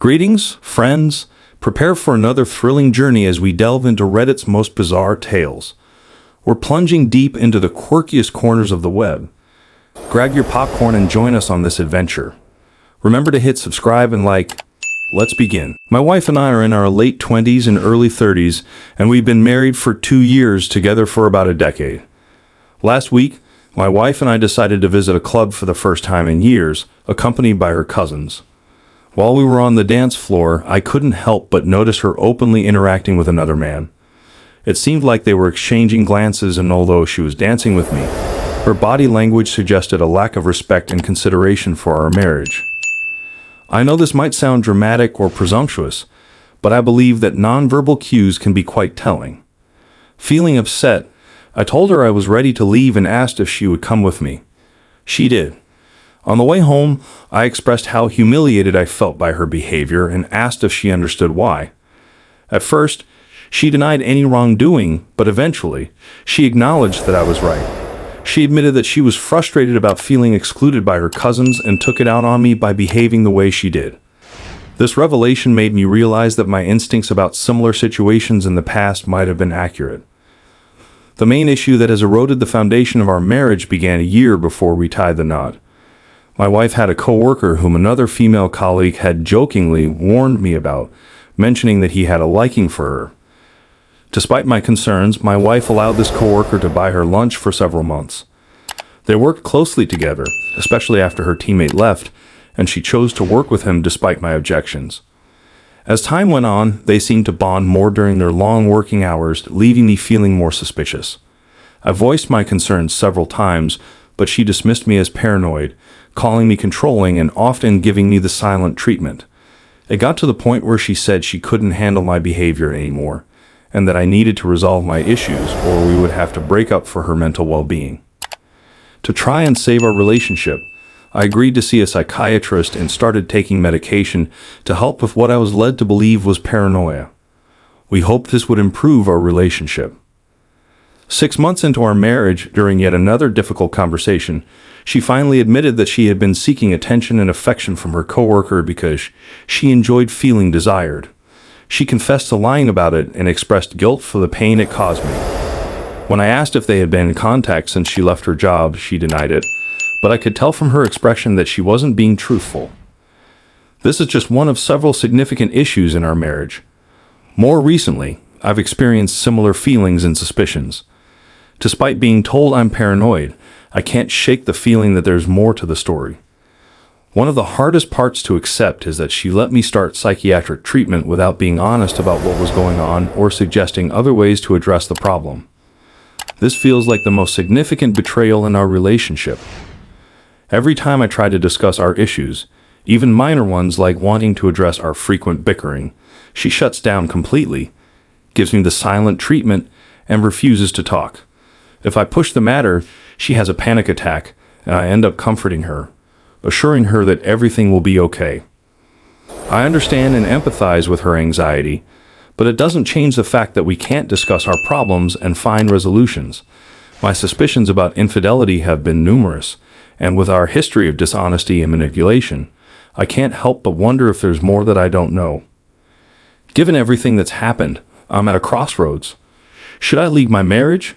Greetings, friends. Prepare for another thrilling journey as we delve into Reddit's most bizarre tales. We're plunging deep into the quirkiest corners of the web. Grab your popcorn and join us on this adventure. Remember to hit subscribe and like. Let's begin. My wife and I are in our late 20s and early 30s, and we've been married for 2 years, together for about a decade. Last week, my wife and I decided to visit a club for the first time in years, accompanied by her cousins. While we were on the dance floor, I couldn't help but notice her openly interacting with another man. It seemed like they were exchanging glances, and although she was dancing with me, her body language suggested a lack of respect and consideration for our marriage. I know this might sound dramatic or presumptuous, but I believe that nonverbal cues can be quite telling. Feeling upset, I told her I was ready to leave and asked if she would come with me. She did. On the way home, I expressed how humiliated I felt by her behavior and asked if she understood why. At first, she denied any wrongdoing, but eventually, she acknowledged that I was right. She admitted that she was frustrated about feeling excluded by her cousins and took it out on me by behaving the way she did. This revelation made me realize that my instincts about similar situations in the past might have been accurate. The main issue that has eroded the foundation of our marriage began a year before we tied the knot. My wife had a coworker whom another female colleague had jokingly warned me about, mentioning that he had a liking for her. Despite my concerns, my wife allowed this coworker to buy her lunch for several months. They worked closely together, especially after her teammate left, and she chose to work with him despite my objections. As time went on, they seemed to bond more during their long working hours, leaving me feeling more suspicious. I voiced my concerns several times, but she dismissed me as paranoid, calling me controlling and often giving me the silent treatment. It got to the point where she said she couldn't handle my behavior anymore, and that I needed to resolve my issues or we would have to break up for her mental well-being. To try and save our relationship, I agreed to see a psychiatrist and started taking medication to help with what I was led to believe was paranoia. We hoped this would improve our relationship. 6 months into our marriage, during yet another difficult conversation, she finally admitted that she had been seeking attention and affection from her coworker because she enjoyed feeling desired. She confessed to lying about it and expressed guilt for the pain it caused me. When I asked if they had been in contact since she left her job, she denied it, but I could tell from her expression that she wasn't being truthful. This is just one of several significant issues in our marriage. More recently, I've experienced similar feelings and suspicions. Despite being told I'm paranoid, I can't shake the feeling that there's more to the story. One of the hardest parts to accept is that she let me start psychiatric treatment without being honest about what was going on or suggesting other ways to address the problem. This feels like the most significant betrayal in our relationship. Every time I try to discuss our issues, even minor ones like wanting to address our frequent bickering, she shuts down completely, gives me the silent treatment, and refuses to talk. If I push the matter, she has a panic attack, and I end up comforting her, assuring her that everything will be okay. I understand and empathize with her anxiety, but it doesn't change the fact that we can't discuss our problems and find resolutions. My suspicions about infidelity have been numerous, and with our history of dishonesty and manipulation, I can't help but wonder if there's more that I don't know. Given everything that's happened, I'm at a crossroads. Should I leave my marriage,